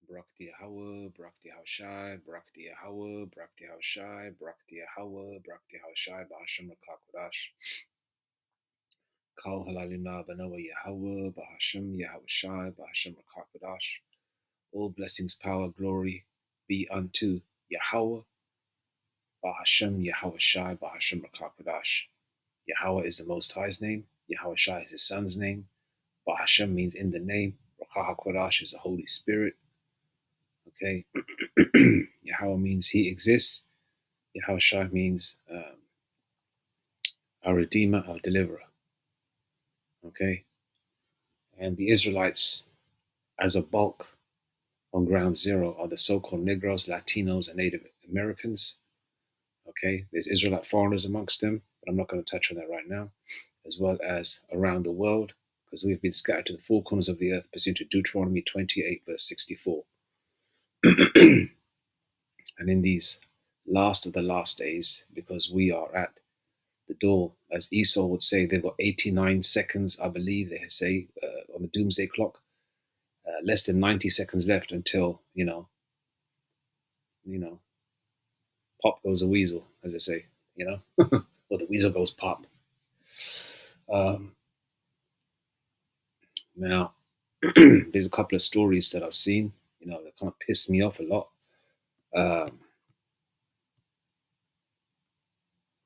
Brakti Yahweh, Brakti Hawshai, Brakti Yahweh, Brakti Hawshai, Brakti Yahweh, Brakti Hawshai, Bahasham Rakakodash. Kal Halalina Banawa Yahweh, Bahasham Yahushai, Bahasham Rakakodash. All blessings, power, glory be unto Yahweh, Bahasham Yahushai, Bahasham Rakakodash. Yahweh is the Most High's name. Yahushai is his son's name. Bahasham means in the name. Rakah HaKodash is the Holy Spirit. Okay. Yahweh means he exists. Yahushua means our Redeemer, our Deliverer. Okay. And the Israelites, as a bulk on ground zero, are the so-called Negroes, Latinos, and Native Americans. Okay. There's Israelite foreigners amongst them, but I'm not going to touch on that right now, as well as around the world, because we've been scattered to the four corners of the earth, pursuant to Deuteronomy 28, verse 64. And in these last of the last days, because we are at the door, as Esau would say, they've got 89 seconds, I believe they say, on the doomsday clock. Less than 90 seconds left until, pop goes the weasel, as they say, or the weasel goes pop. Now, there's a couple of stories that I've seen, that kind of pissed me off a lot.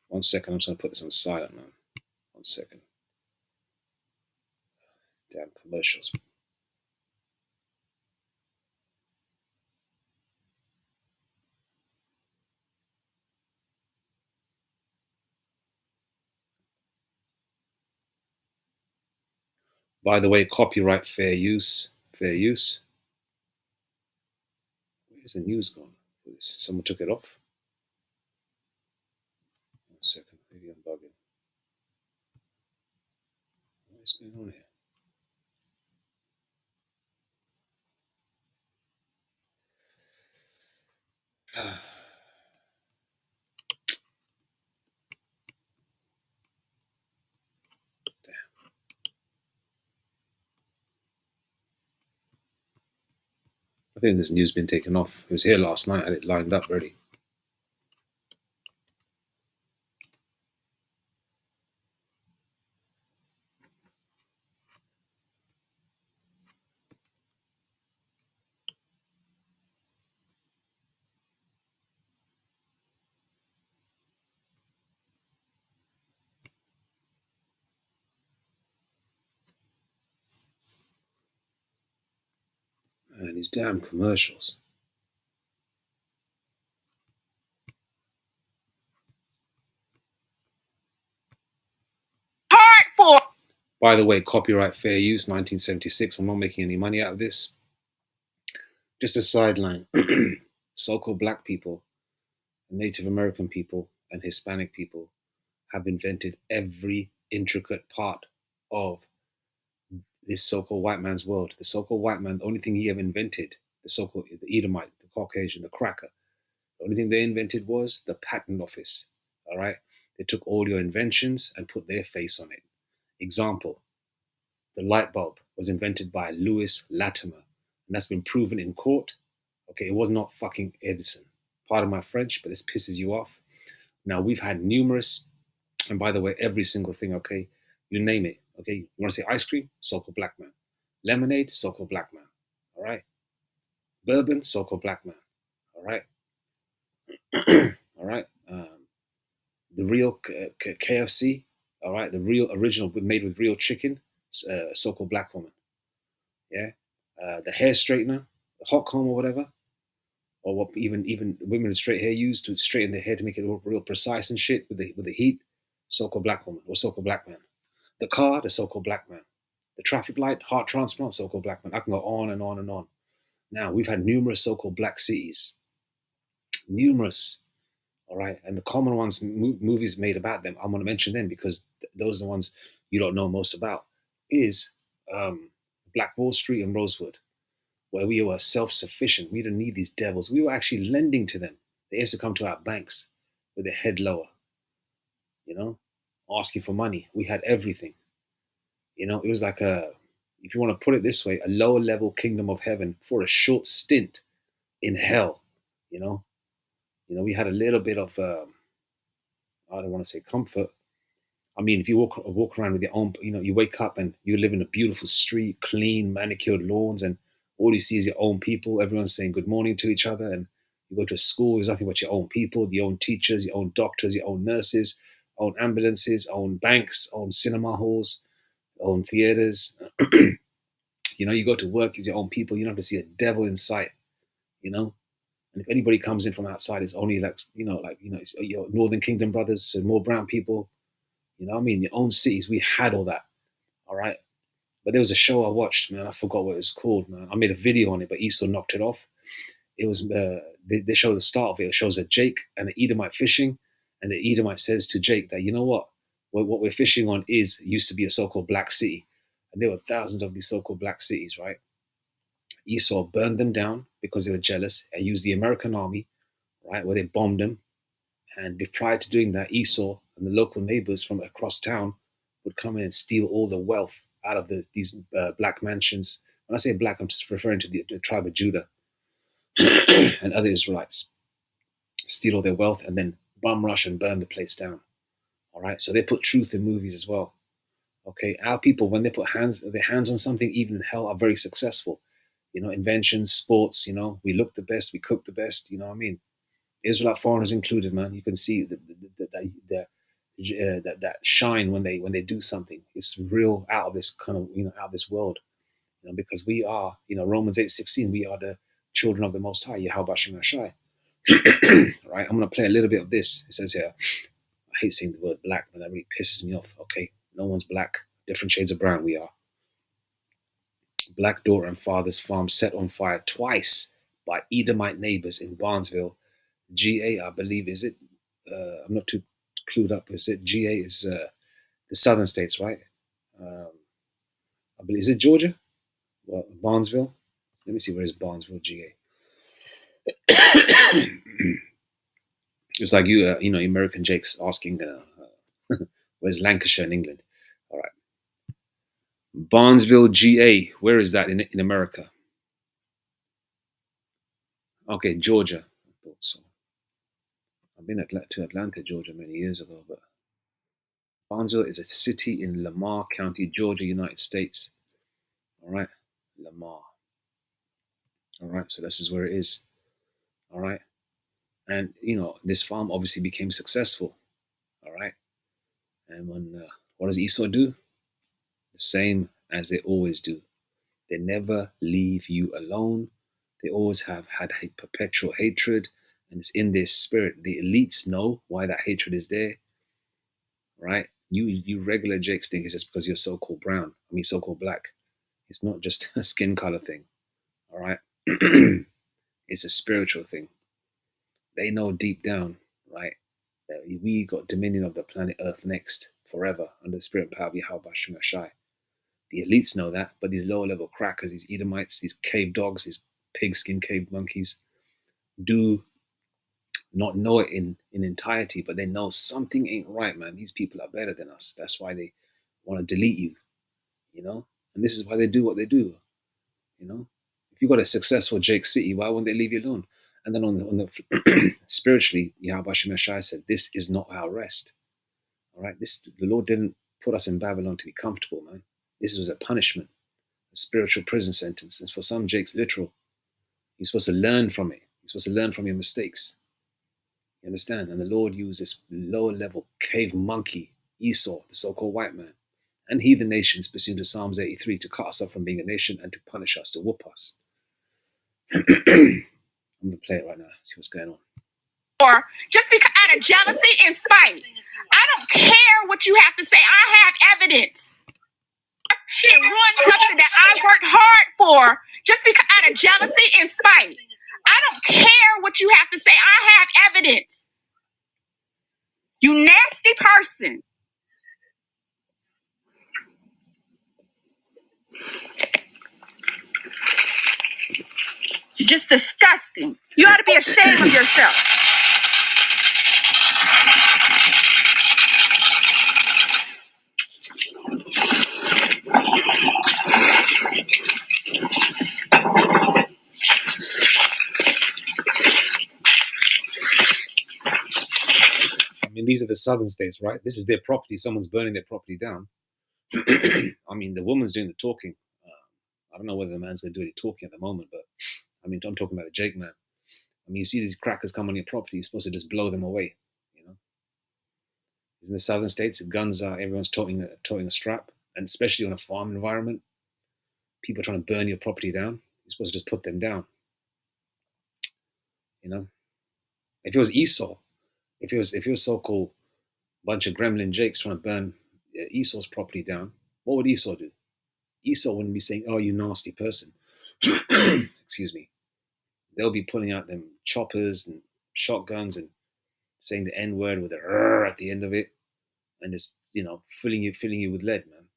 One second, I'm just going to put this on silent, man. 1 second. Damn commercials. By the way, copyright, fair use. Where's the news gone? Someone took it off. 1 second, maybe I'm bugging. What is going on here? I think this news been taken off. It was here last night. I had it lined up ready. And these damn commercials. By the way, copyright fair use, 1976. I'm not making any money out of this. Just a sideline. So-called black people, Native American people, and Hispanic people have invented every intricate part of this so-called white man's world. The so-called white man, the only thing he ever invented, the so-called the Edomite, the Caucasian, the cracker, the only thing they invented was the patent office. All right. They took all your inventions and put their face on it. Example, the light bulb was invented by Louis Latimer, and that's been proven in court. Okay, it was not fucking Edison. Pardon my French, but this pisses you off. Now, we've had numerous, and by the way, every single thing, okay, you name it. Okay, you want to say ice cream? So-called black man. Lemonade? So-called black man. All right. Bourbon? So-called black man. All right. All right. The real KFC, all right, the real original made with real chicken, so-called black woman. Yeah. The hair straightener, the hot comb or whatever, or what even women with straight hair use to straighten their hair to make it real precise and shit with the heat, so-called black woman or so-called black man. The car, the so-called black man. The traffic light, heart transplant, so-called black man. I can go on and on and on. Now, we've had numerous so-called black cities. Numerous. All right. And the common ones, movies made about them, I'm going to mention them because those are the ones you don't know most about, is Black Wall Street and Rosewood, where we were self-sufficient. We didn't need these devils. We were actually lending to them. They used to come to our banks with their head lower, asking for money. We had everything. It was like if you want to put it this way, a lower level kingdom of heaven for a short stint in hell. You know, we had a little bit of I don't want to say comfort. I mean, if you walk around with your own, you wake up and you live in a beautiful street, clean, manicured lawns, and all you see is your own people. Everyone's saying good morning to each other, and you go to a school. There's nothing but your own people, your own teachers, your own doctors, your own nurses, own ambulances, own banks, own cinema halls, own theaters. You go to work, it's your own people. You don't have to see a devil in sight. You know, and if anybody comes in from outside, it's only it's your Northern Kingdom brothers, so more brown people. You know what I mean? Your own cities, we had all that. All right. But there was a show I watched, man. I forgot what it was called, man. I made a video on it, but Esau knocked it off. It was, they show the start of it. It shows a Jake and an Edomite fishing. And the Edomite says to Jake that, you know what? What we're fishing on used to be a so-called black city. And there were thousands of these so-called black cities, right? Esau burned them down because they were jealous and used the American army, right, where they bombed them. And prior to doing that, Esau and the local neighbors from across town would come in and steal all the wealth out of these black mansions. When I say black, I'm just referring to the tribe of Judah and other Israelites. Steal all their wealth and then bum rush and burn the place down. All right, so they put truth in movies as well. Okay, our people, when they put their hands on something, even in hell, are very successful. Inventions, sports. We look the best, we cook the best. You know what I mean? Israelite foreigners included, man. You can see that shine when they do something. It's real out of this kind of out of this world. Because we are Romans 8:16. We are the children of the Most High, Yahweh Shem Shai. Right. I'm gonna play a little bit of this. It says here. I hate saying the word black, but that really pisses me off. Okay, no one's black. Different shades of brown. We are. Black daughter and father's farm set on fire twice by Edomite neighbors in Barnesville. GA, I believe, is it? I'm not too clued up. Is it GA? Is the southern states, right? I believe, is it Georgia? Well, Barnesville. Let me see, where is Barnesville, GA? It's like American Jake's asking, where's Lancashire in England? All right. Barnesville, GA. Where is that in America? Okay, Georgia. I thought so. I've been to Atlanta, Georgia many years ago, but Barnesville is a city in Lamar County, Georgia, United States. All right, Lamar. All right, so this is where it is. All right, and this farm obviously became successful. All right, and what does Esau do? The same as they always do. They never leave you alone. They always have had a perpetual hatred, and it's in their spirit. The elites know why that hatred is there. Right? You regular Jakes think it's just because you're so-called brown. I mean, so-called black. It's not just a skin color thing. All right? It's a spiritual thing. They know deep down, right, that we got dominion of the planet Earth next, forever, under the spirit and power of Yahweh Shem Shai. The elites know that, but these lower level crackers, these Edomites, these cave dogs, these pigskin cave monkeys, do not know it in entirety, but they know something ain't right, man. These people are better than us. That's why they want to delete you, and this is why they do what they do. If you got a successful Jake City, why wouldn't they leave you alone? And then on the spiritually, Yahweh Shem Shai said, this is not our rest. All right, the Lord didn't put us in Babylon to be comfortable, man. This was a punishment, a spiritual prison sentence. And for some Jakes, literal. You're supposed to learn from it. You're supposed to learn from your mistakes. You understand? And the Lord used this lower level cave monkey, Esau, the so-called white man, and heathen nations pursuant to Psalms 83 to cut us off from being a nation and to punish us, to whoop us. I'm going to play it right now, see what's going on. Or just because out of jealousy and spite. I don't care what you have to say. I have evidence. And ruin something that I worked hard for just because out of jealousy and spite. I don't care what you have to say. I have evidence. You nasty person. You're just disgusting. You ought to be ashamed of yourself. And these are the southern states, right? This is their property. Someone's burning their property down. I mean, the woman's doing the talking. I don't know whether the man's going to do any talking at the moment, but I mean, I'm talking about the Jake man. I mean, you see these crackers come on your property, you're supposed to just blow them away. You know, in the southern states, guns are everyone's toting a strap, and especially on a farm environment, people are trying to burn your property down. You're supposed to just put them down. You know, if it was Esau, if it was so-called bunch of gremlin Jakes trying to burn Esau's property down, what would Esau do? Esau wouldn't be saying, "Oh, you nasty person." Excuse me. They'll be pulling out them choppers and shotguns and saying the N word with a "r" at the end of it, and just filling you with lead, man.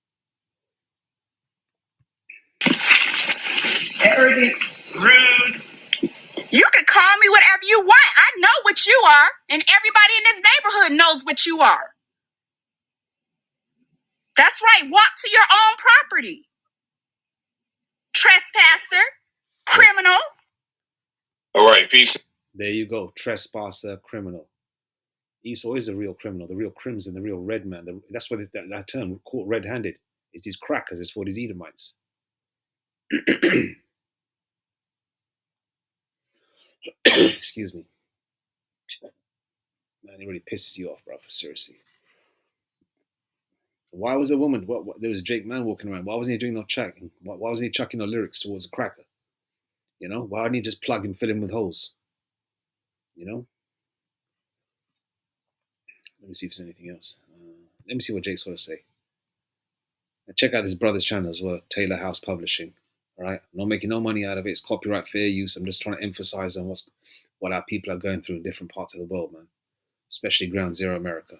Arrogant, rude. You can call me whatever you want. I know what you are, and everybody in this neighborhood knows what you are. That's right. Walk to your own property. Trespasser, criminal. All right, peace. There you go. Trespasser, criminal. Esau is the real criminal, the real crimson, the real red man. That's what that term, caught red-handed. It's these crackers. It's for these Edomites. Excuse me. Man, it really pisses you off, bro. Seriously. Why was a woman? There was Jake man walking around. Why wasn't he doing no chucking? Why wasn't he chucking no lyrics towards a cracker? You know, why didn't he just plug him, fill him with holes? You know. Let me see if there's anything else. Let me see what Jake's got to say. And check out his brother's channel as well, Taylor House Publishing. All right, I'm not making no money out of it. It's copyright fair use. I'm just trying to emphasize on what our people are going through in different parts of the world, man. Especially Ground Zero America.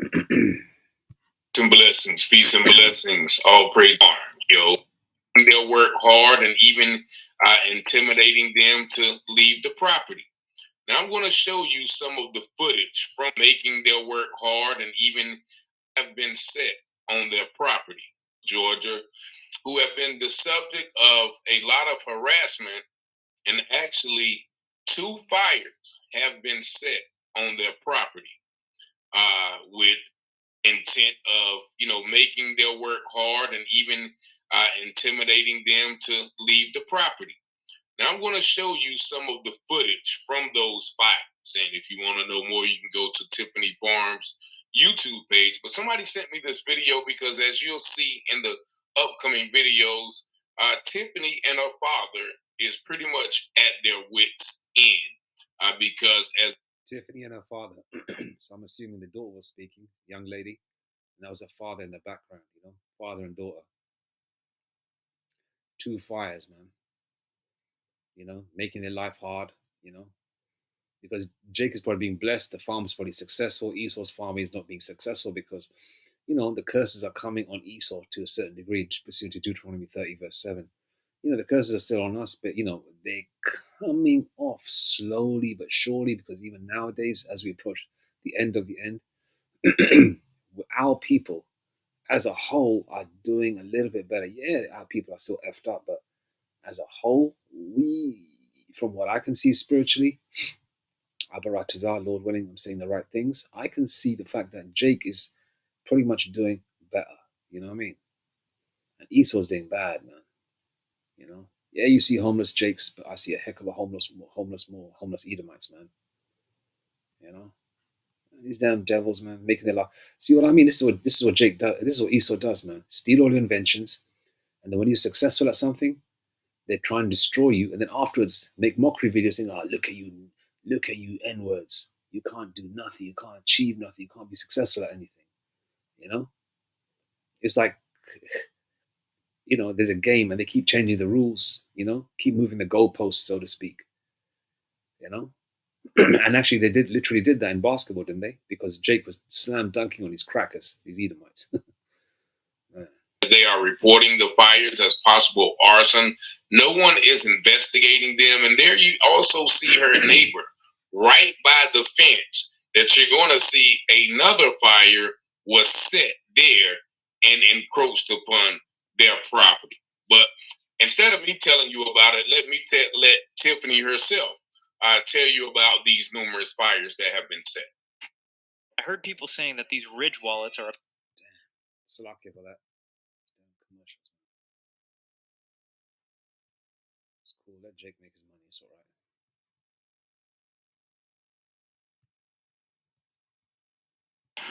And blessings, peace and blessings. All praise, yo. They'll work hard and even intimidating them to leave the property. Now I'm going to show you some of the footage from making their work hard and even have been set on their property, Georgia, who have been the subject of a lot of harassment, and actually 2 fires have been set on their property with intent of making their work hard and even intimidating them to leave the property. Now I'm going to show you some of the footage from those fires, and if you want to know more, you can go to Tiffany Farms YouTube page. But somebody sent me this video because, as you'll see in the upcoming videos, Tiffany and her father is pretty much at their wits' end because as Tiffany and her father, so I'm assuming the daughter was speaking, young lady, and that was her father in the background, father and daughter. 2 fires, man. Making their life hard, because Jake is probably being blessed, the farm is probably successful. Esau's farming is not being successful because, the curses are coming on Esau to a certain degree, pursuant to Deuteronomy 30, verse 7. The curses are still on us, but, they're coming off slowly but surely, because even nowadays, as we approach the end of the end, our people as a whole are doing a little bit better. Yeah, our people are still effed up, but as a whole, from what I can see spiritually, Abaratazar, Lord willing, I'm saying the right things, I can see the fact that Jake is pretty much doing better. You know what I mean? And Esau's doing bad, man. Yeah, you see homeless Jakes, but I see a heck of a homeless Edomites, man. These damn devils, man, making their life. See what I mean? This is what Jake does. This is what Esau does, man. Steal all your inventions, and then when you're successful at something, they try and destroy you, and then afterwards make mockery videos saying, "Oh, look at you, N-words. You can't do nothing. You can't achieve nothing. You can't be successful at anything." It's like, there's a game and they keep changing the rules. Keep moving the goalposts, so to speak. And actually, they literally did that in basketball, didn't they? Because Jake was slam dunking on these crackers, these Edomites. They are reporting the fires as possible arson. No one is investigating them. And there you also see her neighbor right by the fence that you're going to see another fire was set there and encroached upon their property. But instead of me telling you about it, let Tiffany herself tell you about these numerous fires that have been set. I heard people saying that these Ridge wallets are. Slovakia for that. Damn commercials. It's cool. Let Jake make his money. It's all right.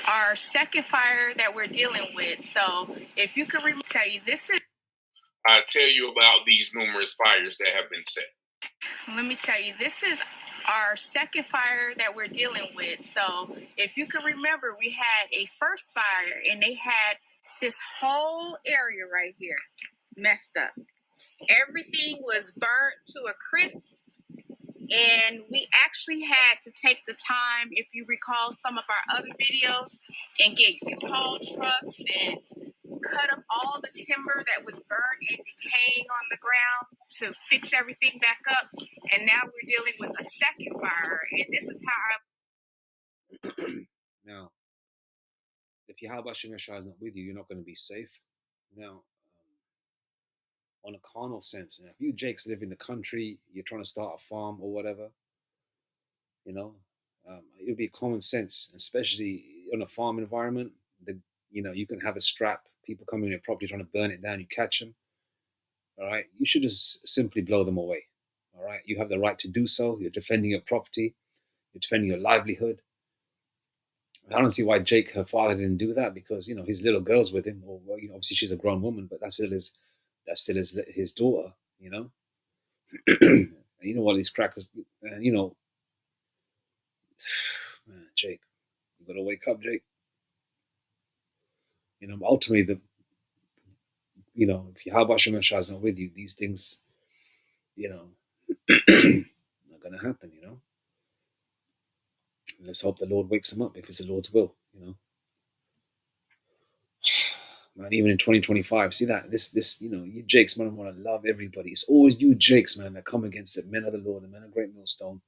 Our second fire that we're dealing with. So if you could tell you, this is. Tell you about these numerous fires that have been set. Let me tell you, this is our second fire that we're dealing with. So if you can remember, we had a first fire and they had this whole area right here messed up. Everything was burnt to a crisp. And we actually had to take the time, if you recall some of our other videos, and get U-Haul trucks and cut up all the timber that was burnt and decaying on the ground to fix everything back up. And now we're dealing with a second fire. And this is how Now, if Yahweh Hashem Yeshua is not with you, you're not going to be safe. Now, on a carnal sense, if you Jakes live in the country, you're trying to start a farm or whatever, it would be common sense, especially on a farm environment. You can have a strap. People come in your property trying to burn it down. You catch them. All right. You should just simply blow them away. All right. You have the right to do so. You're defending your property. You're defending your livelihood. I don't see why Jake, her father, didn't do that, because his little girl's with him, or obviously she's a grown woman, but that's still his daughter. And what these crackers, man, man, Jake, you gotta wake up, Jake. Ultimately, if Yahweh Hashem Yeshua is not with you, these things, not gonna happen. Let's hope the Lord wakes him up if it's the Lord's will. Man, even in 2025, see that this you Jakes, man, want to love everybody. It's always you Jakes, man, that come against the men of the Lord, the men of Great Millstone,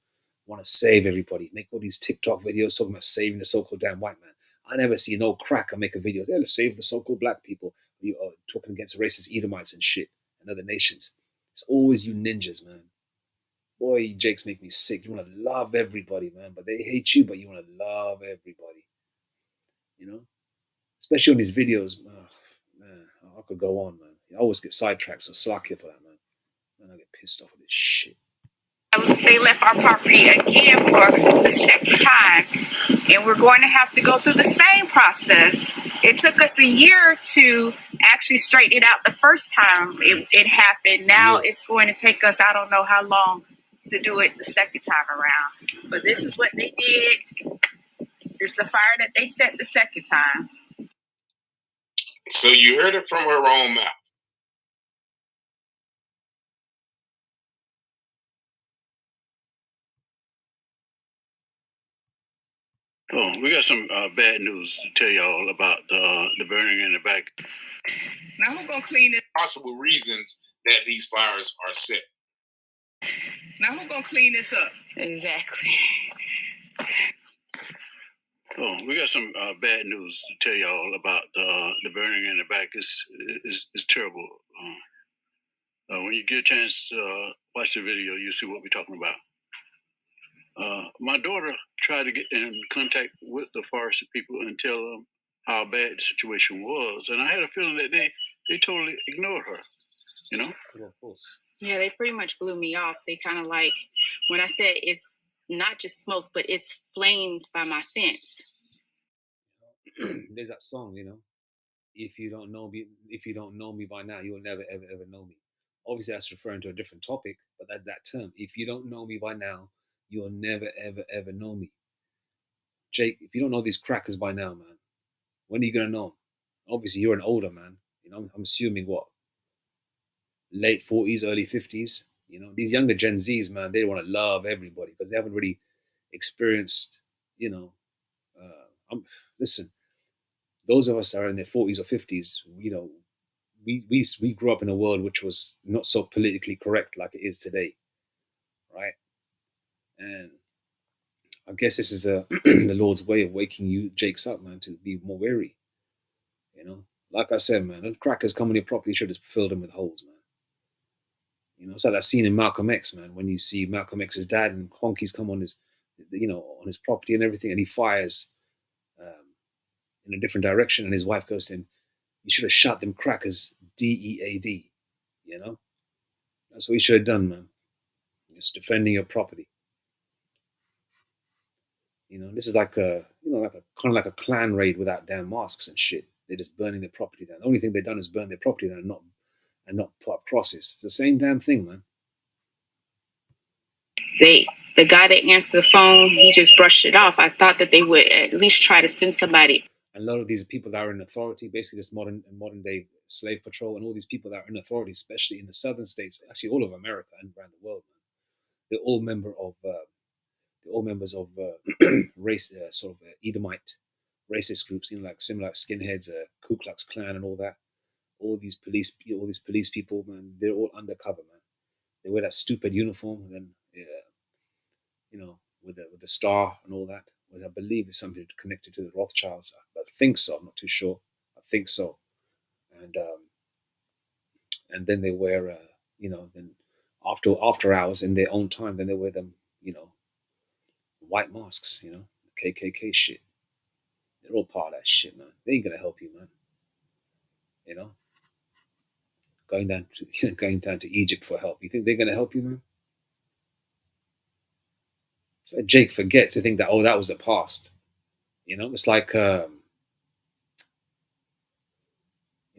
want to save everybody, make all these TikTok videos talking about saving the so-called damn white man. I never see no cracker make a video, let's save the so-called black people. You are talking against racist Edomites and shit and other nations. It's always you ninjas, man. Boy, you Jakes make me sick. You want to love everybody, man, but they hate you, but you want to love everybody. Especially on these videos. Man, I could go on, man. I always get sidetracked, so slack here for that, man. Man, I get pissed off with this shit. they left our property again for the second time. And we're going to have to go through the same process. It took us a year to actually straighten it out the first time it happened. Now it's going to take us, I don't know how long, to do it the second time around. But this is what they did. It's the fire that they set the second time. So you heard it from her own mouth. Oh, we got some bad news to tell y'all about the burning in the back. Now we're going to clean it. Possible reasons that these fires are set. Now we're going to clean this up. Exactly. Oh, we got some bad news to tell y'all about the burning in the back. Is terrible. When you get a chance to watch the video, you'll see what we're talking about. My daughter tried to get in contact with the forest people and tell them how bad the situation was, and I had a feeling that they totally ignored her. Yeah, of course. Yeah, they pretty much blew me off. They kind of like, when I said it's not just smoke, but it's flames by my fence. There's that song, if you don't know me by now, you will never ever ever know me. Obviously, that's referring to a different topic, but that term, if you don't know me by now, you'll never ever ever know me. Jake, if you don't know these crackers by now, man, when are you gonna know them? Obviously, you're an older man. I'm assuming what, late 40s, early 50s. These younger Gen Zs, man, they want to love everybody because they haven't really experienced. Listen, those of us that are in their 40s or 50s, we grew up in a world which was not so politically correct like it is today, right? And I guess this is the the Lord's way of waking you Jakes up, man, to be more wary. Like I said, man, the crackers come on your property, you should just fill them with holes, man. You know, it's like that scene in Malcolm X, man, when you see Malcolm X's dad and honkies come on his, you know, on his property and everything, and he fires in a different direction, and his wife goes to him, "You should have shot them crackers, DEAD." You know, that's what you should have done, man. Just defending your property. You know, this is like a, you know, like a kind of like a clan raid without damn masks and shit. They're just burning their property down. The only thing they've done is burn their property down and not put up crosses. It's the same damn thing, man. The guy that answered the phone, he just brushed it off. I thought that they would at least try to send somebody. And a lot of these people that are in authority, basically this modern day slave patrol, and all these people that are in authority, especially in the southern states, actually all of America and around the world, man, they're all members of race, sort of Edomite racist groups, you know, like similar like skinheads, Ku Klux Klan, and all that. All these police people, man, they're all undercover, man. They wear that stupid uniform, and then you know, with the star and all that, which I believe is something connected to the Rothschilds. I think so. I'm not too sure. I think so. And then they wear, you know, then after hours in their own time, then they wear them, you know, white masks, you know, KKK shit. They're all part of that shit, man. They ain't gonna help you, man. You know, going down to Egypt for help. You think they're gonna help you, man? So Jake forgets to think that, oh, that was the past. You know, it's like you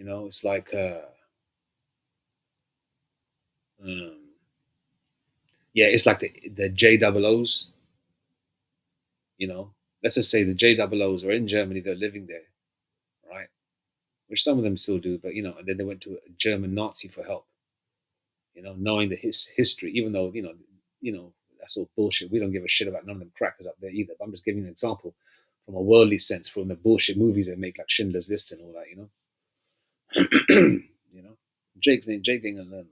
know, it's like yeah, it's like the JOOs. You know, let's just say the JOOs are in Germany, they're living there, right? Which some of them still do, but you know, and then they went to a German Nazi for help. You know, knowing the history, even though you know that's all bullshit. We don't give a shit about none of them crackers up there either. But I'm just giving you an example from a worldly sense, from the bullshit movies they make, like Schindler's List and all that. You know, you know, Jake ain't gonna learn, man.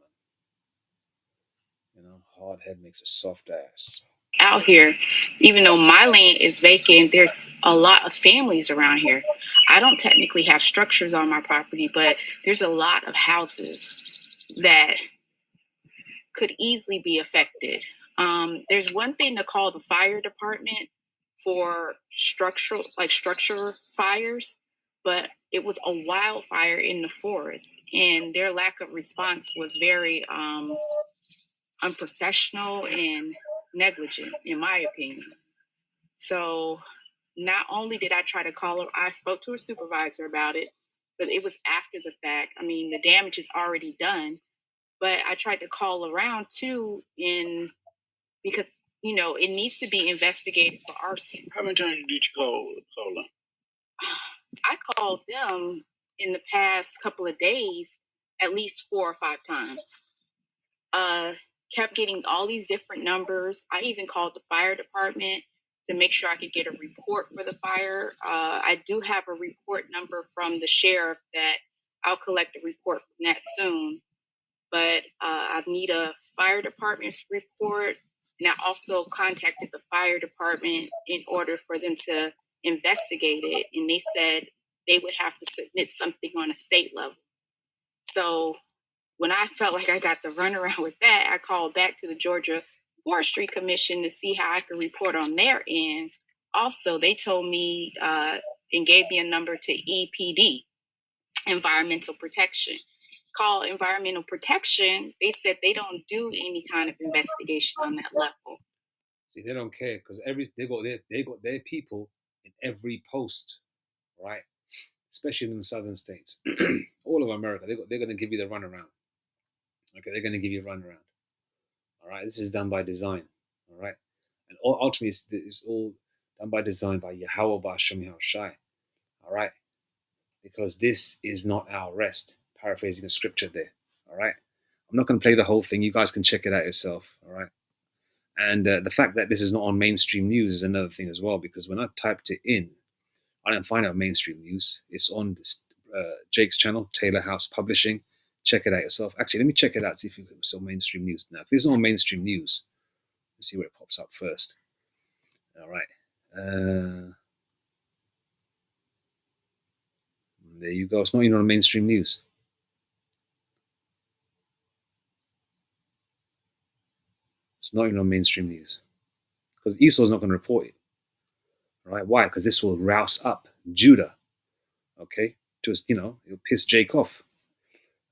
You know, hard head makes a soft ass. Out here, even though my land is vacant, there's a lot of families around here. I don't technically have structures on my property, but there's a lot of houses that could easily be affected. There's one thing to call the fire department for structural fires, but it was a wildfire in the forest, and their lack of response was very unprofessional and negligent, in my opinion. So not only did I try to call her, I spoke to a supervisor about it, but it was after the fact. I mean, the damage is already done, but I tried to call around too, because you know it needs to be investigated for arson. How many times did you call them? I called them in the past couple of days at least 4 or 5 times. Kept getting all these different numbers. I even called the fire department to make sure I could get a report for the fire. I do have a report number from the sheriff that I'll collect a report from that soon. But I need a fire department's report. And I also contacted the fire department in order for them to investigate it. And they said they would have to submit something on a state level. So when I felt like I got the runaround with that, I called back to the Georgia Forestry Commission to see how I could report on their end. Also, they told me and gave me a number to EPD, Environmental Protection. Call Environmental Protection. They said they don't do any kind of investigation on that level. See, they don't care because they got their people in every post, right? Especially in the southern states, all of America. They're going to give you the runaround. Okay, they're going to give you a runaround. All right, this is done by design. All right, and ultimately, it's all done by design by Yahweh Ba'Shem Yahushai. All right, because this is not our rest. Paraphrasing a scripture there. All right, I'm not going to play the whole thing. You guys can check it out yourself. All right, and the fact that this is not on mainstream news is another thing as well. Because when I typed it in, I didn't find out mainstream news. It's on this, Jake's channel, Taylor House Publishing. Check it out yourself. Actually, let me check it out, see if it's on mainstream news. Now, if it's on mainstream news, let's see where it pops up first. All right. There you go. It's not even on mainstream news. It's not even on mainstream news because Esau's not going to report it. All right? Why? Because this will rouse up Judah. Okay, it'll piss Jake off.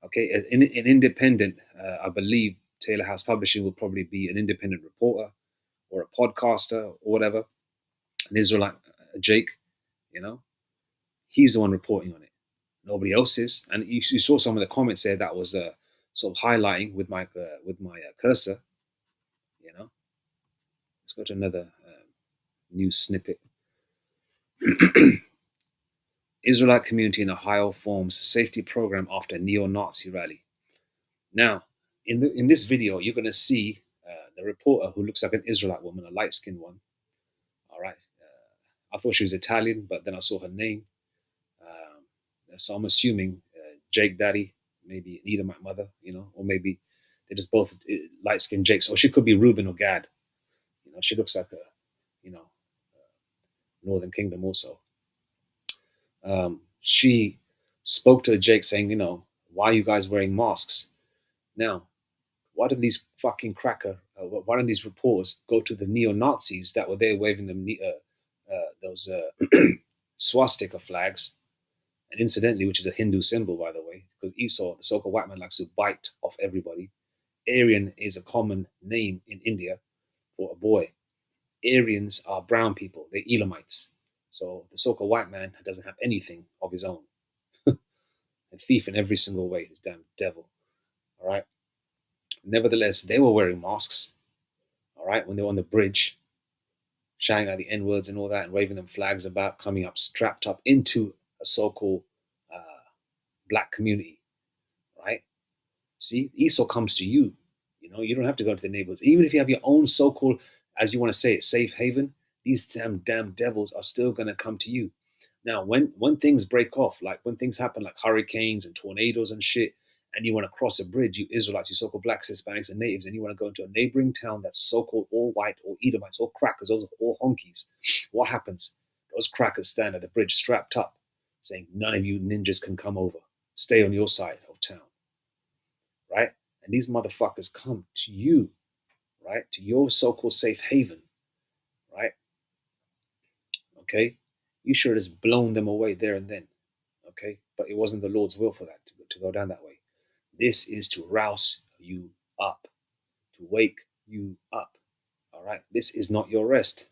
Okay, an independent, I believe Taylor House Publishing will probably be an independent reporter or a podcaster or whatever. An Israelite, Jake, he's the one reporting on it. Nobody else is. And you saw some of the comments there that was sort of highlighting with my cursor. Let's go to another news snippet. Israelite community in Ohio forms safety program after neo-Nazi rally. Now, in this video, you're going to see the reporter who looks like an Israelite woman, a light-skinned one. All right. I thought she was Italian, but then I saw her name. So I'm assuming Jake Daddy, maybe an Edomite mother, or maybe they're just both light-skinned Jakes. Or she could be Reuben or Gad. She looks like a, Northern Kingdom also. She spoke to Jake saying, why are you guys wearing masks? Now, why don't these fucking why don't these reporters go to the neo-Nazis that were there waving them those swastika flags? And incidentally, which is a Hindu symbol, by the way, because Esau, the so-called white man, likes to bite off everybody. Aryan is a common name in India for a boy. Aryans are brown people. They're Elamites. So the so-called white man doesn't have anything of his own. A thief in every single way, this damn devil. All right. Nevertheless, they were wearing masks. All right, when they were on the bridge, shouting out the N-words and all that, and waving them flags about, coming up, strapped up into a so-called black community. Right. See, Esau comes to you. You don't have to go to the neighborhoods. Even if you have your own so-called, as you want to say it, safe haven, these damn devils are still going to come to you. Now, when things break off, like when things happen like hurricanes and tornadoes and shit, and you want to cross a bridge, you Israelites, you so-called blacks, Hispanics, and natives, and you want to go into a neighboring town that's so-called all white, or Edomites, or crackers, those are all honkies. What happens? Those crackers stand at the bridge strapped up, saying, none of you ninjas can come over. Stay on your side of town. Right? And these motherfuckers come to you, right? To your so-called safe haven, right? Okay? You should have just blown them away there and then, okay? But it wasn't the Lord's will for that to go down that way. This is to rouse you up, to wake you up, all right? This is not your rest.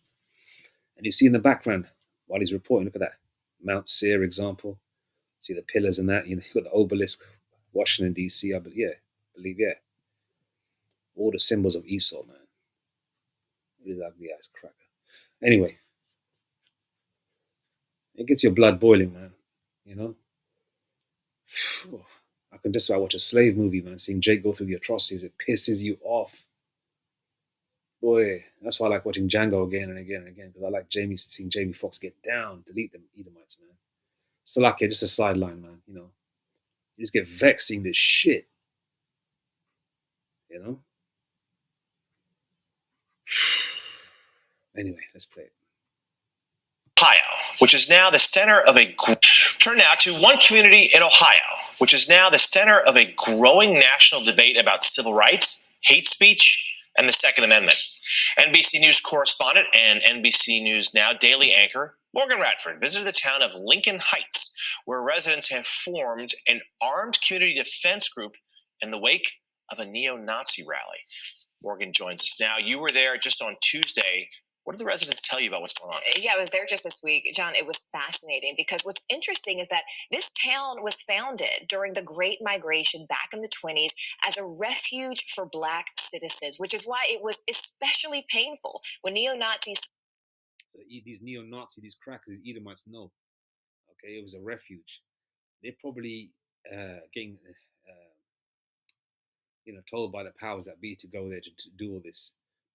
And you see in the background, while he's reporting, look at that. Mount Seir example. See the pillars and that, you've got the obelisk, Washington, D.C., I believe, yeah. All the symbols of Esau, man. It is ugly ass cracker. Anyway, it gets your blood boiling, man. I can just about watch a slave movie, man. Seeing Jake go through the atrocities, it pisses you off. Boy, that's why I like watching Django again and again and again, because I like seeing Jamie Foxx get down, delete them Edomites, man. Salakia, just a sideline, man. You just get vexed seeing this shit. Anyway, let's play it. Ohio, which is now the center of turn now to one community in Ohio, which is now the center of a growing national debate about civil rights, hate speech, and the Second Amendment. NBC News correspondent and NBC News Now daily anchor Morgan Radford visited the town of Lincoln Heights, where residents have formed an armed community defense group in the wake of a neo-Nazi rally. Morgan joins us now. You were there just on Tuesday. What did the residents tell you about what's going on? Yeah, I was there just this week. John, it was fascinating because what's interesting is that this town was founded during the Great Migration back in the 1920s as a refuge for Black citizens, which is why it was especially painful when neo-Nazis... So these neo-Nazis, these crackers, these Edomites know. Okay, it was a refuge. They're probably getting... told by the powers that be to go there to do all this.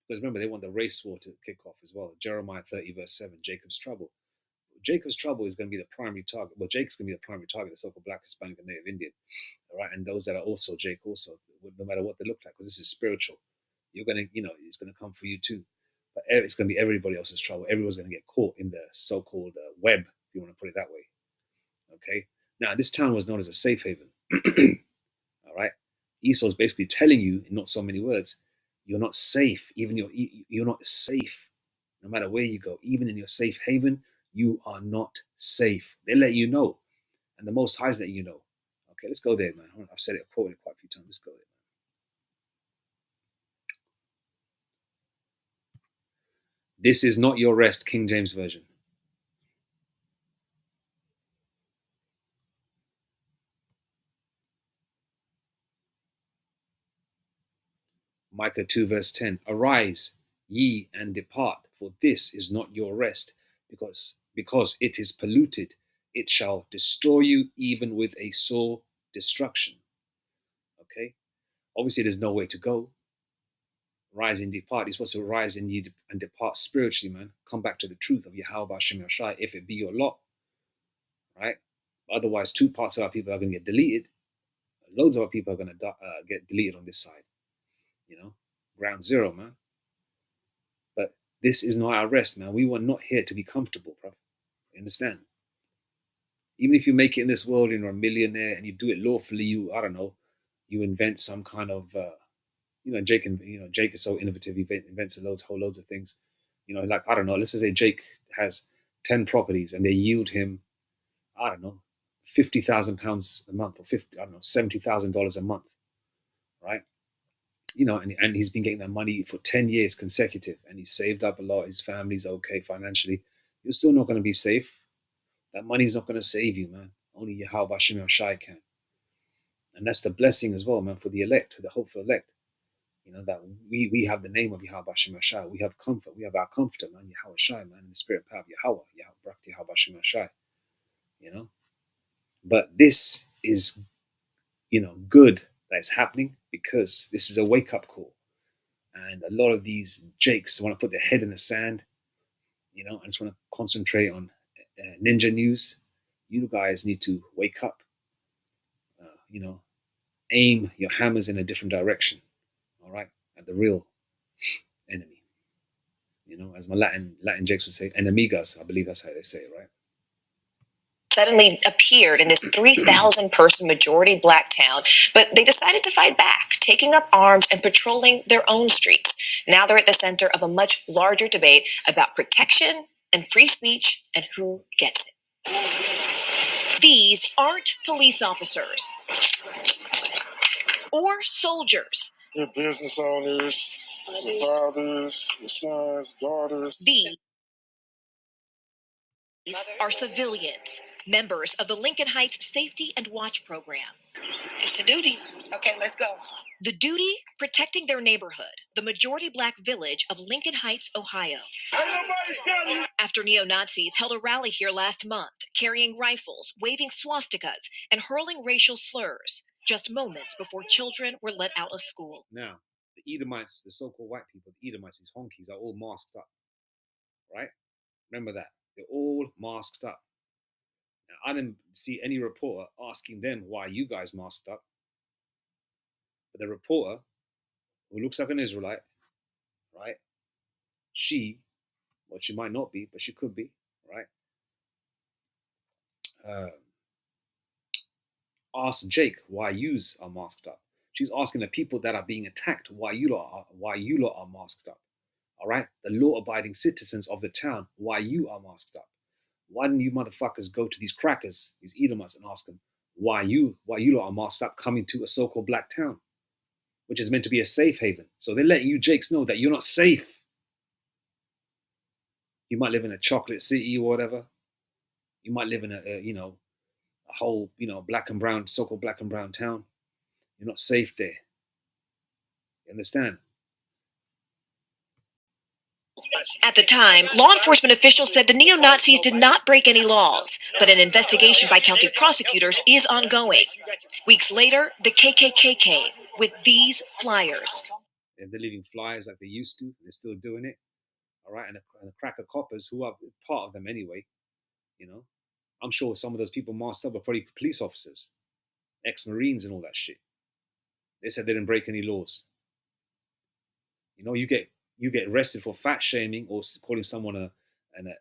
Because remember, they want the race war to kick off as well. Jeremiah 30 verse 7, Jacob's trouble. Jacob's trouble is going to be the primary target. Well, Jake's going to be the primary target, the so-called Black, Hispanic, and Native Indian. All right, and those that are also Jake also, no matter what they look like, because this is spiritual. You're going to, it's going to come for you too. But it's going to be everybody else's trouble. Everyone's going to get caught in the so-called web, if you want to put it that way. Okay? Now, this town was known as a safe haven. All right? Esau's basically telling you, in not so many words, You're not safe. Even you're not safe. No matter where you go, even in your safe haven, you are not safe. They let you know, and the Most High's letting you know. Okay, let's go there, man. I've said it, quoted it quite a few times. Let's go there. This is not your rest, King James Version. Micah 2 verse 10. Arise, ye, and depart, for this is not your rest, because it is polluted. It shall destroy you even with a sore destruction. Okay? Obviously, there's no way to go. Rise and depart. You're supposed to rise and depart spiritually, man. Come back to the truth of Yahweh Hashem Yashai, if it be your lot. Right? Otherwise, 2 parts of our people are going to get deleted. Loads of our people are going to get deleted on this side. You know? Ground zero, man. But this is not our rest, man. We were not here to be comfortable, bro. You understand? Even if you make it in this world and you're a millionaire and you do it lawfully, I don't know, you invent some kind of, Jake is so innovative. He invents whole loads of things. Like, I don't know, let's just say Jake has 10 properties and they yield him, I don't know, £50,000 a month, or $70,000 a month, right? And he's been getting that money for 10 years consecutive, and he's saved up a lot. His family's okay financially. You're still not going to be safe. That money's not going to save you, man. Only Yahweh Hashem Yashai can. And that's the blessing as well, man, for the elect, the hopeful elect. That we have the name of Yahweh Hashem Yashai. We have comfort. We have our comforter, man, Yahweh Shai, man, in the spirit power of Yahweh Hashem Yashai. But this is, good that it's happening, because this is a wake-up call. And a lot of these jakes want to put their head in the sand, and just want to concentrate on ninja news. You guys need to wake up, aim your hammers in a different direction, all right, at the real enemy. As my Latin jakes would say, enemigas, I believe that's how they say it, right? Suddenly appeared in this 3,000 person majority black town, but they decided to fight back, taking up arms and patrolling their own streets. Now they're at the center of a much larger debate about protection and free speech and who gets it. These aren't police officers or soldiers. They're business owners, fathers, sons, daughters. These are civilians, members of the Lincoln Heights Safety and Watch Program. It's a duty. Okay, let's go. The duty, protecting their neighborhood, the majority black village of Lincoln Heights, Ohio. After neo-Nazis held a rally here last month, carrying rifles, waving swastikas, and hurling racial slurs, just moments before children were let out of school. Now, the Edomites, the so-called white people, the Edomites, these honkies, are all masked up, right? Remember that. They're all masked up. Now, I didn't see any reporter asking them, why are you guys masked up? But the reporter, who looks like an Israelite, right? She might not be, but she could be, right? Asked Jake why yous are masked up. She's asking the people that are being attacked why you lot are masked up. All right, the law-abiding citizens of the town, why you are masked up. Why didn't you motherfuckers go to these crackers, these Edomites, and ask them why you lot are masked up coming to a so-called black town, which is meant to be a safe haven? So they're letting you Jakes know that you're not safe. You might live in a chocolate city or whatever. You might live in a whole, black and brown, so-called black and brown town. You're not safe there. You understand? At the time, law enforcement officials said the neo-Nazis did not break any laws, but an investigation by county prosecutors is ongoing. Weeks later, the KKK came with these flyers. And they're leaving flyers like they used to. They're still doing it. All right, and the cracker coppers, who are part of them anyway, I'm sure some of those people masked up are probably police officers, ex-Marines and all that shit. They said they didn't break any laws. You get arrested for fat shaming or calling someone an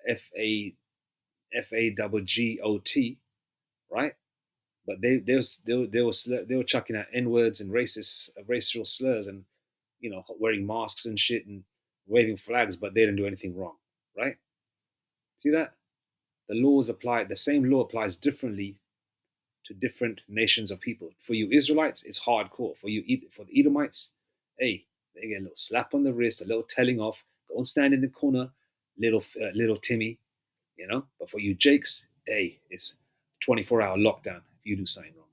FAGGOT, right? But they were chucking out N-words and racial slurs, and wearing masks and shit and waving flags, but they didn't do anything wrong, right? See that? The same law applies differently to different nations of people. For you Israelites, it's hardcore. For the Edomites, hey, they get a little slap on the wrist, a little telling off, go and stand in the corner, little Timmy, But for you Jakes, hey, it's 24-hour lockdown if you do something wrong.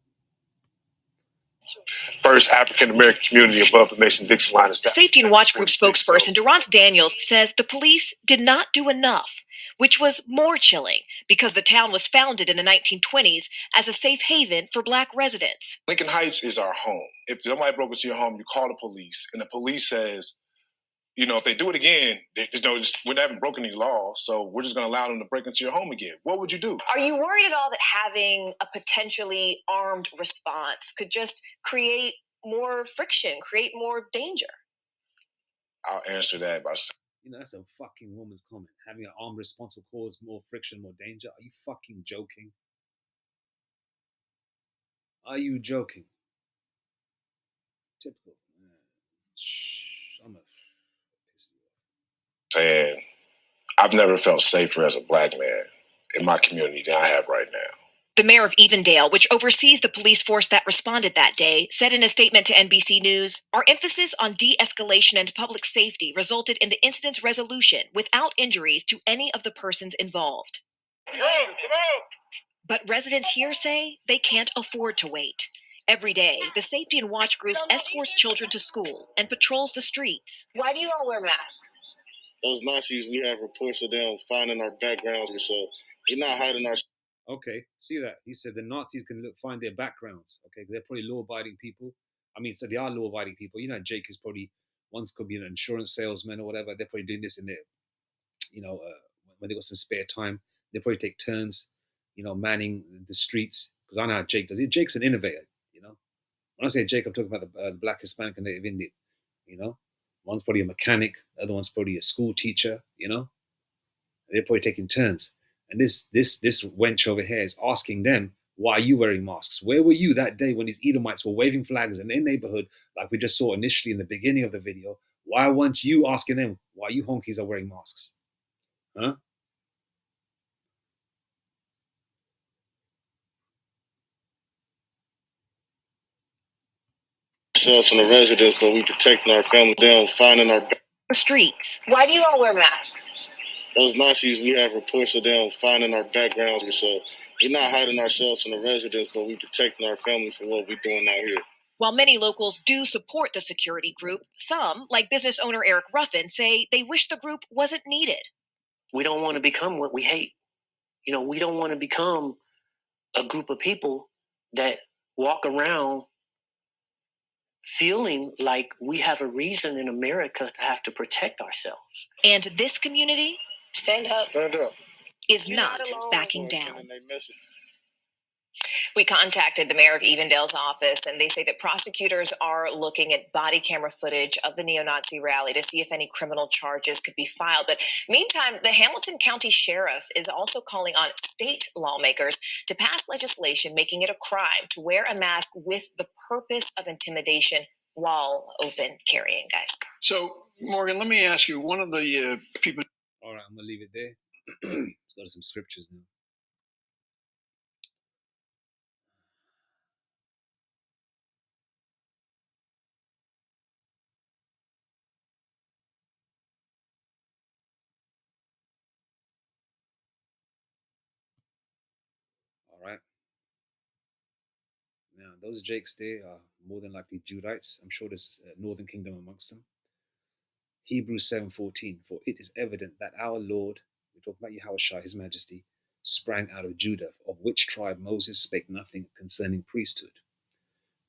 First African American community above the Mason-Dixon line of Safety and Watch Group spokesperson Durrance Daniels says the police did not do enough, which was more chilling because the town was founded in the 1920s as a safe haven for Black residents. Lincoln Heights is our home. If somebody broke into your home, you call the police, and the police says, if they do it again, we haven't broken any laws, so we're just going to allow them to break into your home again. What would you do? Are you worried at all that having a potentially armed response could just create more friction, create more danger? I'll answer that by saying, that's a fucking woman's comment. Having an armed response will cause more friction, more danger. Are you fucking joking? Are you joking? Typical. I'm a saying, I've never felt safer as a Black man in my community than I have right now. The mayor of Evendale, which oversees the police force that responded that day, said in a statement to NBC News, "Our emphasis on de-escalation and public safety resulted in the incident's resolution without injuries to any of the persons involved." But residents here say they can't afford to wait. Every day, the Safety and Watch Group escorts children to school and patrols the streets. Why do you all wear masks? Those Nazis, we have reports of them finding our backgrounds, so we're not hiding our... Okay, see that? He said the Nazis can find their backgrounds. Okay, they're probably law-abiding people. So they are law-abiding people. Jake is probably, once could be an insurance salesman or whatever. They're probably doing this in their, when they got some spare time. They probably take turns, manning the streets. Because I know how Jake does it. Jake's an innovator, When I say Jake, I'm talking about the Black Hispanic and Native Indian, One's probably a mechanic, the other one's probably a school teacher, They're probably taking turns. And this wench over here is asking them, why are you wearing masks? Where were you that day when these Edomites were waving flags in their neighborhood, like we just saw initially in the beginning of the video? Why weren't you asking them why you honkies are wearing masks? Huh? Ourselves from the residents, but we protecting our family down, finding our streets. Why do you all wear masks? Those Nazis, we have reports of them finding our backgrounds, so we're not hiding ourselves from the residents, but we protecting our family from what we're doing out here. While many locals do support the security group, some, like business owner Eric Ruffin, say they wish the group wasn't needed. We don't want to become what we hate. We don't want to become a group of people that walk around feeling like we have a reason in America to have to protect ourselves. And this community, Stand up, is not backing down. We contacted the mayor of Evendale's office, and they say that prosecutors are looking at body camera footage of the neo-Nazi rally to see if any criminal charges could be filed. But meantime, the Hamilton County Sheriff is also calling on state lawmakers to pass legislation making it a crime to wear a mask with the purpose of intimidation while open carrying, guys. So, Morgan, let me ask you, one of the people... All right, I'm going to leave it there. Let's go to some scriptures now. All right. Now, those Jakes there are more than likely Judites. I'm sure there's a northern kingdom amongst them. Hebrews 7:14, for it is evident that our Lord, we're talking about Yahushua, his majesty, sprang out of Judah, of which tribe Moses spake nothing concerning priesthood.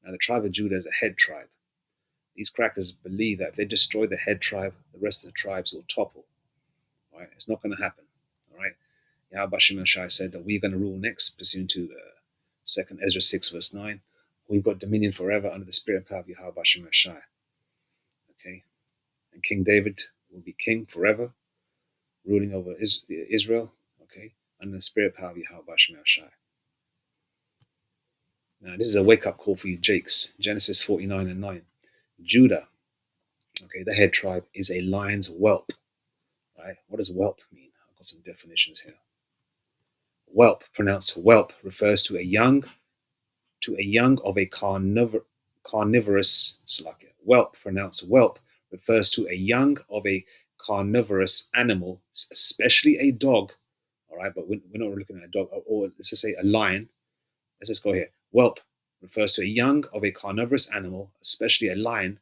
Now, the tribe of Judah is a head tribe. These crackers believe that if they destroy the head tribe, the rest of the tribes will topple. All right? It's not going to happen. All right? Yahweh Shai said that we're going to rule next, pursuant to 2nd Ezra 6, verse 9. We've got dominion forever under the spirit and power of Yahweh Shai. Okay? And King David will be king forever, ruling over Israel, okay, under the spirit power of Yahweh Shai. Now, this is a wake-up call for you Jakes. Genesis 49:9. Judah Okay, the head tribe is a lion's whelp. Right? What does whelp mean? I've got some definitions here. Whelp, pronounced whelp, refers to a young of a carnivorous whelp, pronounced whelp, refers to a young of a carnivorous animal, especially a dog. All right, but we're not looking at a dog, or let's just say a lion. Let's just go here. Whelp refers to a young of a carnivorous animal, especially a lion,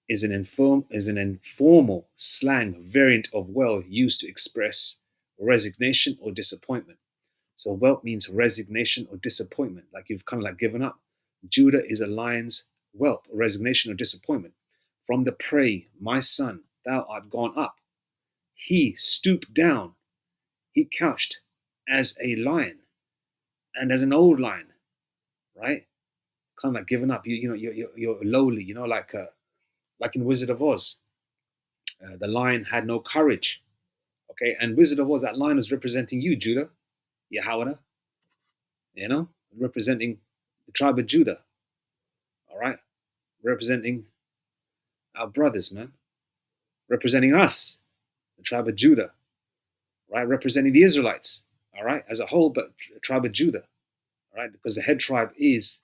is an informal slang variant of well used to express resignation or disappointment. So whelp means resignation or disappointment, like you've kind of like given up. Judah is a lion's whelp, resignation or disappointment. From the prey, my son, thou art gone up. He stooped down. He couched as a lion and as an old lion, right? Kind of like giving up. You're lowly. Like in Wizard of Oz, the lion had no courage. Okay, and Wizard of Oz, that lion is representing you, Judah, Yahweh, representing the tribe of Judah. All right, representing our brothers, man, representing us, the tribe of Judah, right, representing the Israelites, all right, as a whole, but tribe of Judah, all right, because the head tribe is,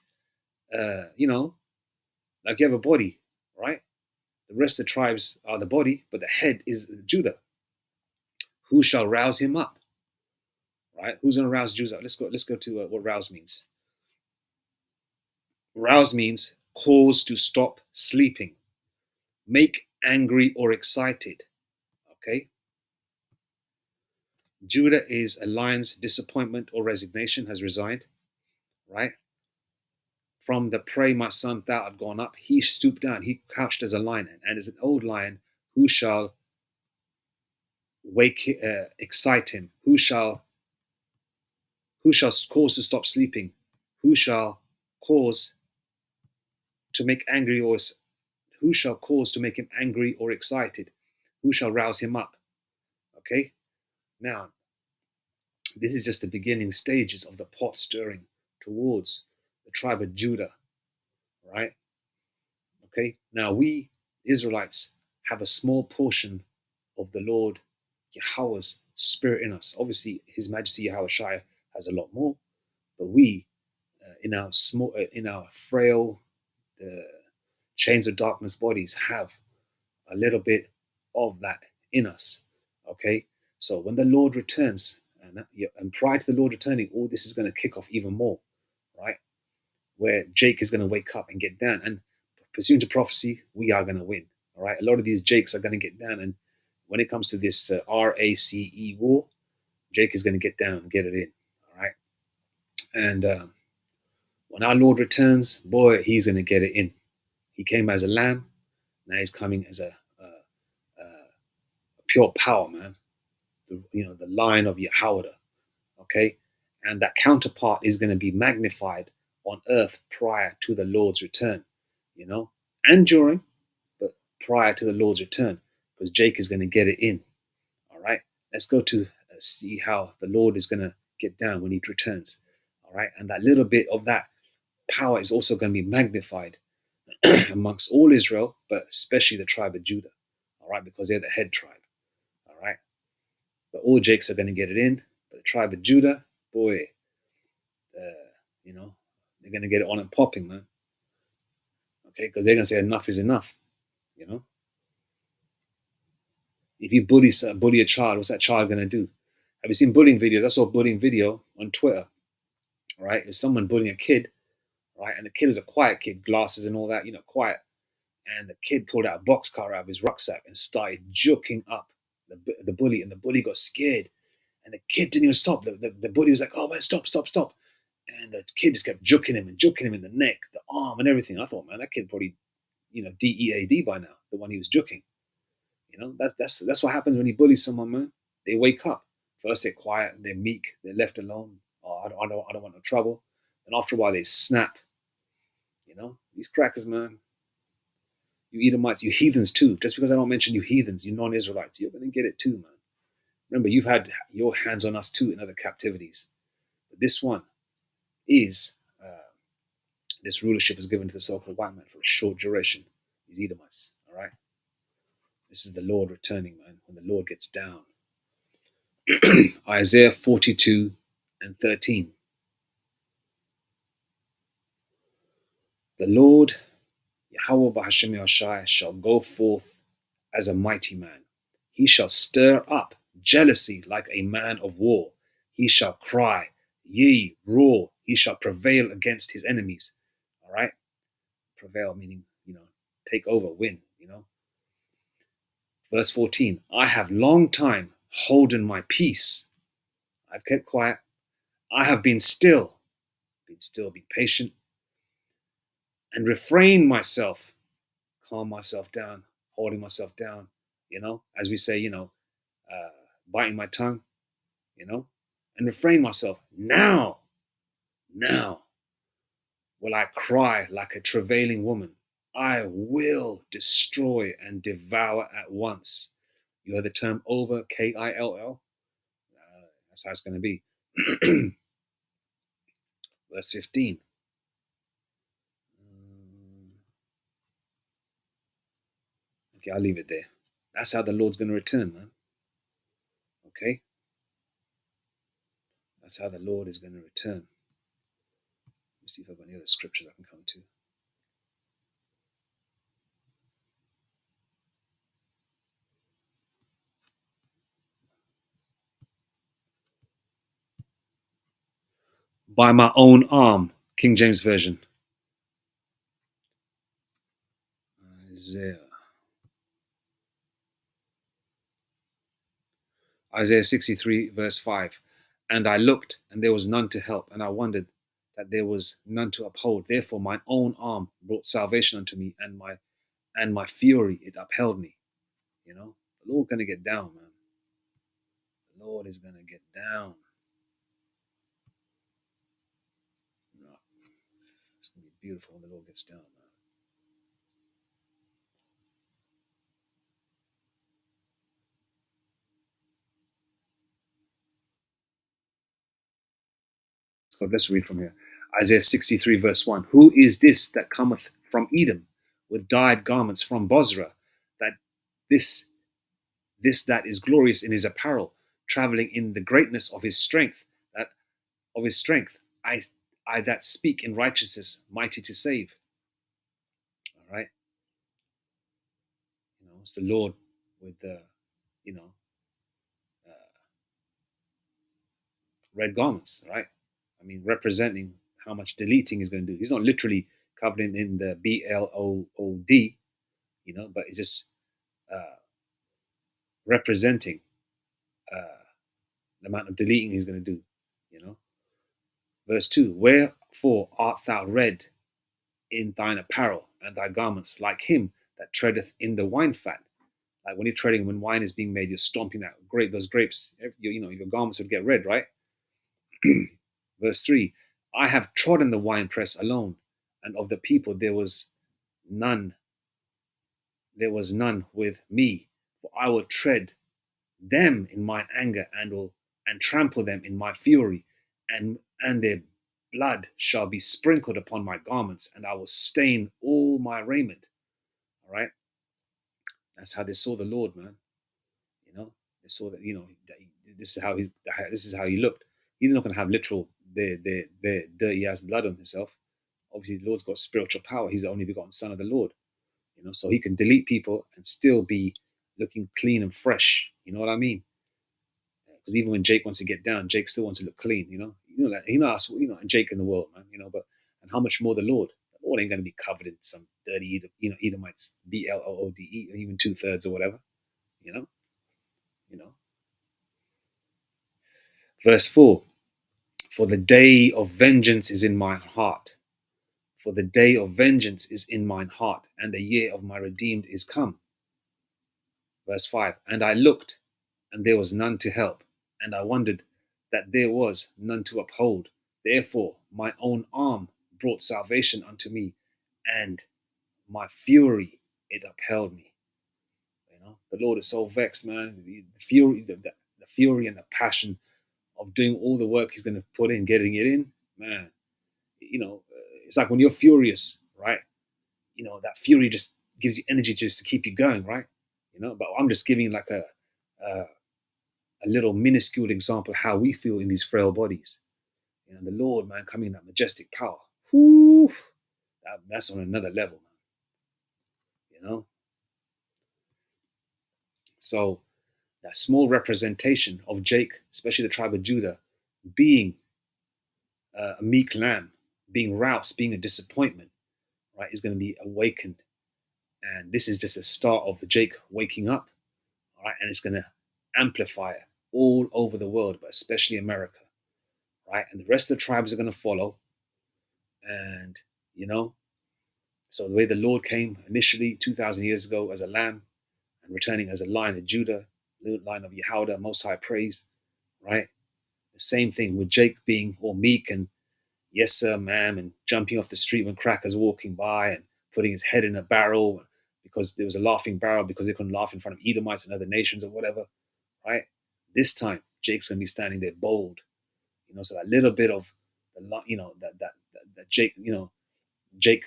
like you have a body, right? The rest of the tribes are the body, but the head is Judah. Who shall rouse him up? Right? Who's going to rouse Judah? Let's go to what rouse means. Rouse means cause to stop sleeping, make angry or excited. Okay. Judah is a lion's disappointment or resignation has resigned. Right. From the prey, my son, thou art gone up. He stooped down. He couched as a lion, and as an old lion, who shall excite him? Who shall cause to stop sleeping? Who shall cause to make angry or who shall cause to make him angry or excited? Who shall rouse him up? Okay. Now, this is just the beginning stages of the pot stirring towards the tribe of Judah. Right. Okay. Now we Israelites have a small portion of the Lord Yahweh's spirit in us. Obviously, His Majesty Yahweh Shai has a lot more, but we, in our frail, chains of darkness bodies, have a little bit of that in us. Okay, so when the Lord returns, and prior to the Lord returning, all this is going to kick off even more, right? Where Jake is going to wake up and get down, and pursuant to prophecy, we are going to win. All right, a lot of these Jakes are going to get down, and when it comes to this RACE war, Jake is going to get down and get it in. All right, and when our Lord returns, boy, He's going to get it in. He came as a lamb, now He's coming as a pure power, man. The line of Yahweh. Okay, and that counterpart is going to be magnified on earth prior to the Lord's return, and during, but prior to the Lord's return, because Jake is going to get it in. All right, let's go to see how the Lord is going to get down when He returns. All right, and that little bit of that power is also going to be magnified amongst all Israel, but especially the tribe of Judah. All right, because they're the head tribe. All right, but all Jakes are going to get it in, but the tribe of Judah, boy, they're going to get it on and popping, man. Okay, because they're going to say enough is enough. If you bully a child, what's that child going to do? Have you seen bullying videos? I saw a bullying video on Twitter. Right, it's someone bullying a kid, right, and the kid was a quiet kid, glasses and all that, quiet. And the kid pulled out a boxcar out of his rucksack and started juking up the bully, and the bully got scared, and the kid didn't even stop. The bully was like, "Oh man, stop!" And the kid just kept juking him in the neck, the arm, and everything. I thought, man, that kid probably, DEAD by now, the one he was juking. That's what happens when you bully someone, man. They wake up. First they're quiet, they're meek, they're left alone. Oh, I don't want no trouble. And after a while they snap. These crackers, man. You Edomites, you heathens too. Just because I don't mention you heathens, you non-Israelites, you're going to get it too, man. Remember, you've had your hands on us too in other captivities. But this one is, this rulership is given to the so-called white man for a short duration. These Edomites, all right? This is the Lord returning, man, when the Lord gets down. Isaiah 42:13. The Lord, Yahweh Bahashem Yahushai, shall go forth as a mighty man. He shall stir up jealousy like a man of war. He shall cry, yea, roar. He shall prevail against his enemies. All right? Prevail meaning, take over, win, Verse 14, I have long time holden my peace. I've kept quiet. I have been still, be patient, and refrain myself, calm myself down, holding myself down, as we say, biting my tongue, and refrain myself. Now will I cry like a travailing woman. I will destroy and devour at once. You heard the term over, Kill. That's how it's going to be. Verse 15. Okay, I'll leave it there. That's how the Lord's going to return, man. Okay? That's how the Lord is going to return. Let me see if I've got any other scriptures I can come to. By my own arm, King James Version. Isaiah 63, verse 5. And I looked, and there was none to help, and I wondered that there was none to uphold. Therefore mine own arm brought salvation unto me, and my fury, it upheld me. The Lord's going to get down, man. The Lord is going to get down. It's going to be beautiful when the Lord gets down, man. So let's read from here. Isaiah 63, verse 1. Who is this that cometh from Edom with dyed garments from Bozrah, that this that is glorious in his apparel, traveling in the greatness of his strength, I that speak in righteousness, mighty to save. All right. It's the Lord with the, red garments, right? I mean, representing how much deleting he's going to do. He's not literally covered in the BLOOD, but it's just representing the amount of deleting he's going to do, Verse 2, wherefore art thou red in thine apparel and thy garments, like him that treadeth in the wine fat? Like when you're treading, when wine is being made, you're stomping those grapes. Your garments would get red, right? Verse 3, I have trodden the winepress alone, and of the people there was none with me. For I will tread them in mine anger, and trample them in my fury, and their blood shall be sprinkled upon my garments, and I will stain all my raiment. All right, that's how they saw the Lord, man. They saw that. This is how he looked. He's not going to have literal their dirty ass blood on himself. Obviously, the Lord's got spiritual power. He's the only begotten Son of the Lord. So he can delete people and still be looking clean and fresh. You know what I mean? Because even when Jake wants to get down, Jake still wants to look clean. Jake in the world, man. But and how much more the Lord? The Lord ain't going to be covered in some dirty, Edomites, BLOODE, or even 2/3 or whatever. Verse 4. For the day of vengeance is in my heart. For the day of vengeance is in mine heart, and the year of my redeemed is come. Verse 5. And I looked, and there was none to help, and I wondered that there was none to uphold. Therefore my own arm brought salvation unto me, and my fury, it upheld me. The Lord is so vexed, man. The fury and the passion of doing all the work he's going to put in, getting it in, man. It's like when you're furious, right? That fury just gives you energy just to keep you going, right? But I'm just giving like a little minuscule example how we feel in these frail bodies. The Lord, man, coming in that majestic power. Whew, that's on another level, man. So that small representation of Jake, especially the tribe of Judah, being a meek lamb, being roused, being a disappointment, right, is going to be awakened. And this is just the start of Jake waking up, all right, and it's going to amplify it all over the world, but especially America, right? And the rest of the tribes are going to follow. And, so the way the Lord came initially 2,000 years ago as a lamb and returning as a lion of Judah, line of Yehuda, Most High praise, right? The same thing with Jake being all meek and yes sir, ma'am, and jumping off the street when crackers walking by and putting his head in a barrel because there was a laughing barrel because they couldn't laugh in front of Edomites and other nations or whatever, right? This time, Jake's gonna be standing there bold, so that little bit of that Jake,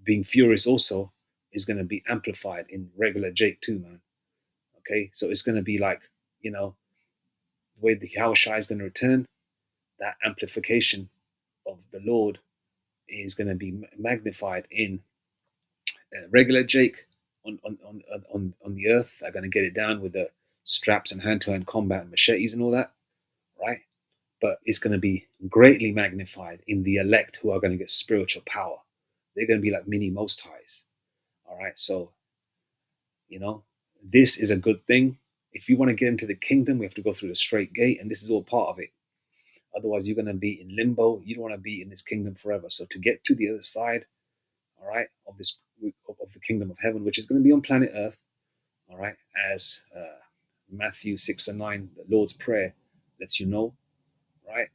being furious also is gonna be amplified in regular Jake too, man. Okay, so it's gonna be like, the way the Yahushua is gonna return, that amplification of the Lord is going to be magnified in regular Jake on the earth. Are going to get it down with the straps and hand-to-hand combat and machetes and all that, right? But it's going to be greatly magnified in the elect who are going to get spiritual power. They're going to be like mini Most Highs, all right? So, this is a good thing. If you want to get into the kingdom, we have to go through the straight gate, and this is all part of it. Otherwise, you're going to be in limbo. You don't want to be in this kingdom forever. So to get to the other side, all right, of the kingdom of heaven, which is going to be on planet Earth, all right, as Matthew 6 and 9, the Lord's Prayer lets you know, right?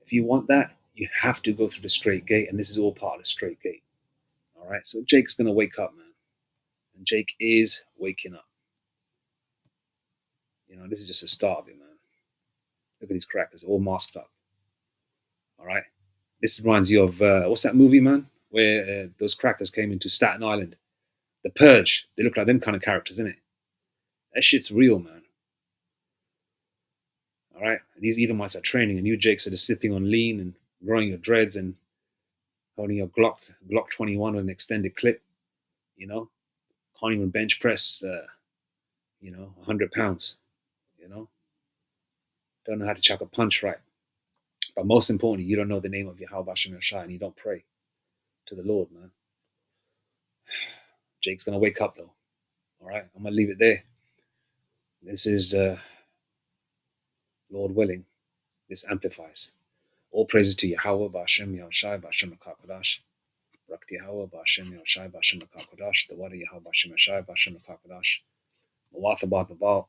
If you want that, you have to go through the straight gate, and this is all part of the straight gate, all right? So Jake's going to wake up, man, and Jake is waking up. This is just the start of it, man. Look at these crackers, all masked up, all right? This reminds you of, what's that movie, man, where those crackers came into Staten Island? The Purge. They look like them kind of characters, innit? That shit's real, man. All right. And these Edomites are training, and you, Jakes, are just sipping on lean and growing your dreads and holding your Glock 21 with an extended clip. Can't even bench press, 100 pounds. Don't know how to chuck a punch right. But most importantly, you don't know the name of Yahweh Hashem Yahshai, and you don't pray to the Lord, man. Jake's gonna wake up though. All right. I'm gonna leave it there. This is Lord willing. This amplifies. All praises to Yahweh, Ba'ashem Yahushai, Ba'ashem HaKadosh. Rakti Yahweh, Ba'ashem Yahushai, Ba'ashem HaKadosh. The water Yahweh, Ba'ashem Yahushai, Ba'ashem HaKadosh. Mawatha Ba'at Babal,